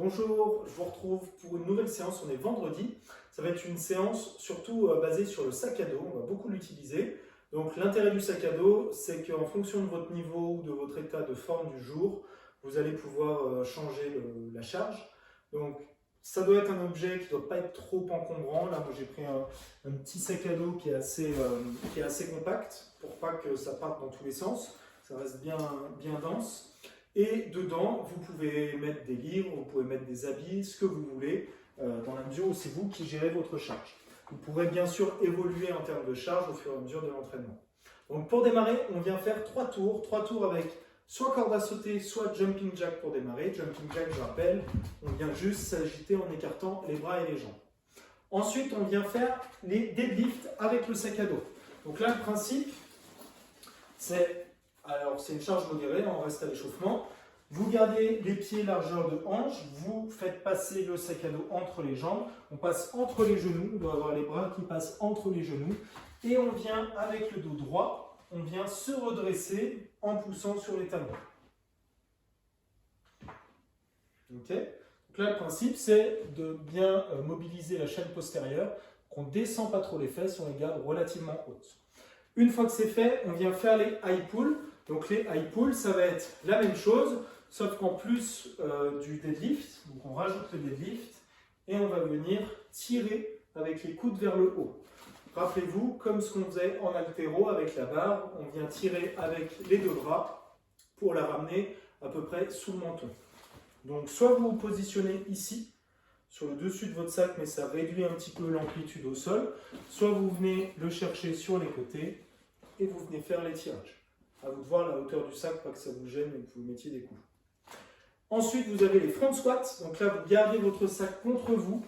Bonjour, je vous retrouve pour une nouvelle séance, on est vendredi. Ça va être une séance surtout basée sur le sac à dos, on va beaucoup l'utiliser. Donc l'intérêt du sac à dos, c'est qu'en fonction de votre niveau ou de votre état de forme du jour, vous allez pouvoir changer la charge. Donc ça doit être un objet qui ne doit pas être trop encombrant. Là, moi j'ai pris un petit sac à dos qui est assez compact pour pas que ça parte dans tous les sens. Ça reste bien dense. Et dedans, vous pouvez mettre des livres, vous pouvez mettre des habits, ce que vous voulez, dans la mesure où c'est vous qui gérez votre charge. Vous pourrez bien sûr évoluer en termes de charge au fur et à mesure de l'entraînement. Donc pour démarrer, on vient faire 3 tours avec soit corde à sauter, soit jumping jack pour démarrer. Jumping jack, je rappelle, on vient juste s'agiter en écartant les bras et les jambes. Ensuite, on vient faire les deadlifts avec le sac à dos. Donc là, le principe, c'est une charge modérée, on reste à l'échauffement. Vous gardez les pieds largeur de hanche, vous faites passer le sac à dos entre les jambes, on passe entre les genoux, on doit avoir les bras qui passent entre les genoux, et on vient avec le dos droit, on vient se redresser en poussant sur les talons. Ok. Donc là, le principe, c'est de bien mobiliser la chaîne postérieure, qu'on ne descend pas trop les fesses, on les garde relativement hautes. Une fois que c'est fait, on vient faire les high pulls. Donc les high pulls, ça va être la même chose, sauf qu'en plus du deadlift, donc on rajoute le deadlift et on va venir tirer avec les coudes vers le haut. Rappelez-vous, comme ce qu'on faisait en haltéro avec la barre, on vient tirer avec les deux bras pour la ramener à peu près sous le menton. Donc soit vous vous positionnez ici, sur le dessus de votre sac, mais ça réduit un petit peu l'amplitude au sol, soit vous venez le chercher sur les côtés et vous venez faire les tirages. À vous de voir la hauteur du sac, pas que ça vous gêne et que vous mettiez des coups. Ensuite, vous avez les front squats. Donc là, vous gardez votre sac contre vous.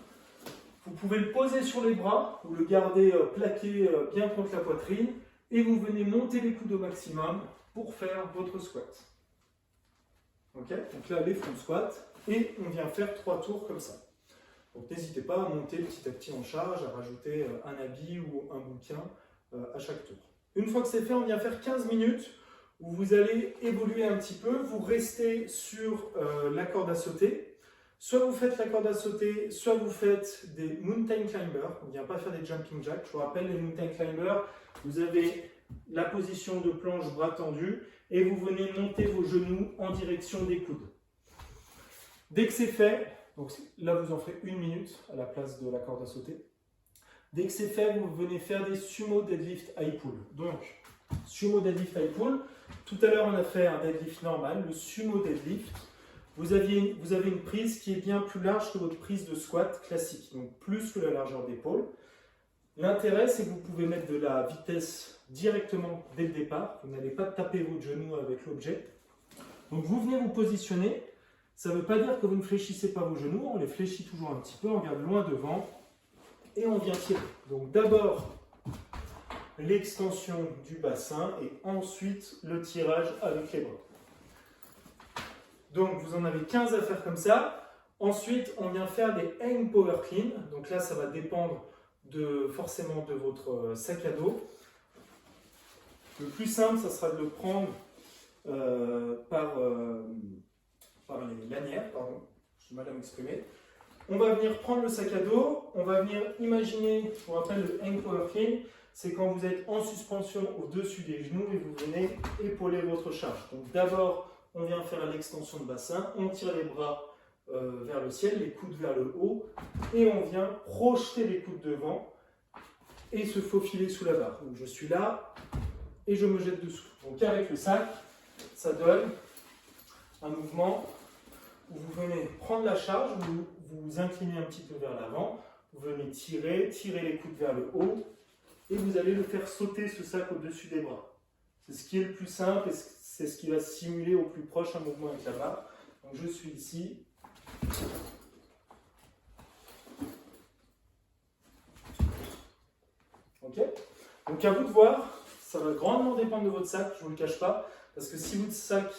Vous pouvez le poser sur les bras ou le garder plaqué bien contre la poitrine. Et vous venez monter les coudes au maximum pour faire votre squat. Okay. Donc là, les front squats. Et on vient faire 3 tours comme ça. Donc n'hésitez pas à monter petit à petit en charge, à rajouter un habit ou un bouquin à chaque tour. Une fois que c'est fait, on vient faire 15 minutes où vous allez évoluer un petit peu. Vous restez sur la corde à sauter. Soit vous faites la corde à sauter, soit vous faites des mountain climbers. On ne vient pas faire des jumping jacks. Je vous rappelle, les mountain climbers, vous avez la position de planche bras tendus et vous venez monter vos genoux en direction des coudes. Dès que c'est fait, donc là vous en ferez 1 minute à la place de la corde à sauter. Dès que c'est fait, vous venez faire des sumo deadlift high pull. Donc, sumo deadlift high pull. Tout à l'heure, on a fait un deadlift normal. Le sumo deadlift, vous avez une prise qui est bien plus large que votre prise de squat classique. Donc, plus que la largeur d'épaule. L'intérêt, c'est que vous pouvez mettre de la vitesse directement dès le départ. Vous n'allez pas taper votre genou avec l'objet. Donc, vous venez vous positionner. Ça ne veut pas dire que vous ne fléchissez pas vos genoux. On les fléchit toujours un petit peu. On regarde loin devant. Et on vient tirer. Donc d'abord l'extension du bassin et ensuite le tirage avec les bras. Donc vous en avez 15 à faire comme ça. Ensuite on vient faire des hang power clean. Donc là ça va dépendre forcément de votre sac à dos. Le plus simple ça sera de le prendre par les lanières. Pardon, j'ai mal à m'exprimer. On va venir prendre le sac à dos, on va venir imaginer, on appelle le hang power clean, c'est quand vous êtes en suspension au-dessus des genoux et vous venez épauler votre charge. Donc d'abord, on vient faire l'extension de bassin, on tire les bras vers le ciel, les coudes vers le haut, et on vient projeter les coudes devant et se faufiler sous la barre. Donc je suis là et je me jette dessous. Donc avec le sac, ça donne un mouvement où vous venez prendre la charge, vous vous inclinez un petit peu vers l'avant, vous venez tirer les coudes vers le haut et vous allez le faire sauter ce sac au-dessus des bras. C'est ce qui est le plus simple et c'est ce qui va simuler au plus proche un mouvement avec la barre. Donc je suis ici. Ok. Donc à vous de voir, ça va grandement dépendre de votre sac, je ne vous le cache pas, parce que si votre sac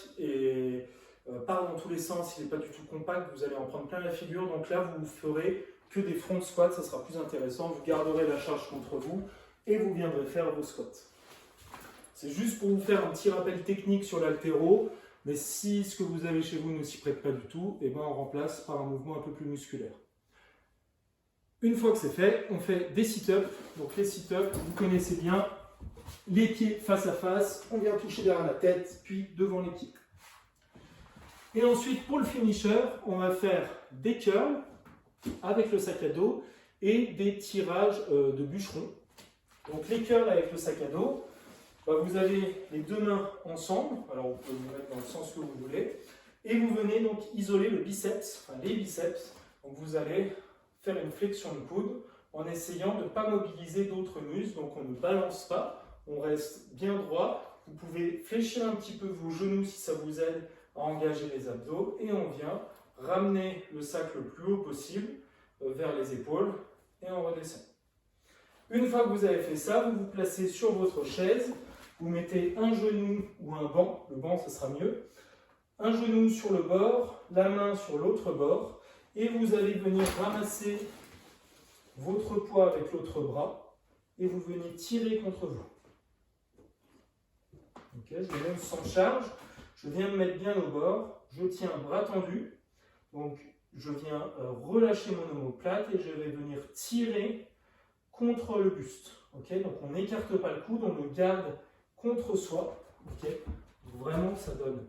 part dans tous les sens, il n'est pas du tout compact, vous allez en prendre plein la figure. Donc là, vous ne ferez que des front squats, ça sera plus intéressant. Vous garderez la charge contre vous et vous viendrez faire vos squats. C'est juste pour vous faire un petit rappel technique sur l'haltéro. Mais si ce que vous avez chez vous ne s'y prête pas du tout, et ben on remplace par un mouvement un peu plus musculaire. Une fois que c'est fait, on fait des sit-ups. Donc les sit-ups, vous connaissez bien, les pieds face à face, on vient toucher derrière la tête, puis devant les pieds. Et ensuite, pour le finisher, on va faire des curls avec le sac à dos et des tirages de bûcheron. Donc les curls avec le sac à dos, vous avez les deux mains ensemble, alors vous pouvez vous mettre dans le sens que vous voulez, et vous venez donc isoler le biceps, enfin les biceps. Donc vous allez faire une flexion de coude en essayant de ne pas mobiliser d'autres muscles, donc on ne balance pas, on reste bien droit. Vous pouvez fléchir un petit peu vos genoux si ça vous aide à engager les abdos, et on vient ramener le sac le plus haut possible vers les épaules, et on redescend. Une fois que vous avez fait ça, vous vous placez sur votre chaise, vous mettez un genou ou un banc, le banc ce sera mieux, un genou sur le bord, la main sur l'autre bord, et vous allez venir ramasser votre poids avec l'autre bras, et vous venez tirer contre vous. Okay, je me mets sans charge, je viens me mettre bien au bord, je tiens bras tendu, donc je viens relâcher mon omoplate et je vais venir tirer contre le buste. Okay, donc on n'écarte pas le coude, on le garde contre soi. Okay, vraiment ça donne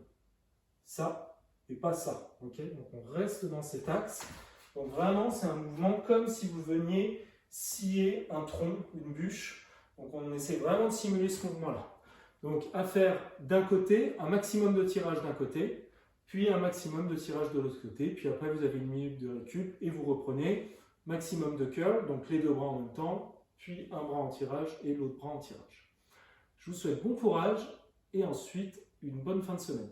ça et pas ça. Okay, donc on reste dans cet axe. Donc vraiment c'est un mouvement comme si vous veniez scier un tronc, une bûche. Donc on essaie vraiment de simuler ce mouvement-là. Donc à faire d'un côté, un maximum de tirage d'un côté, puis un maximum de tirage de l'autre côté, puis après vous avez une minute de récup et vous reprenez maximum de curl, donc les deux bras en même temps, puis un bras en tirage et l'autre bras en tirage. Je vous souhaite bon courage et ensuite une bonne fin de semaine.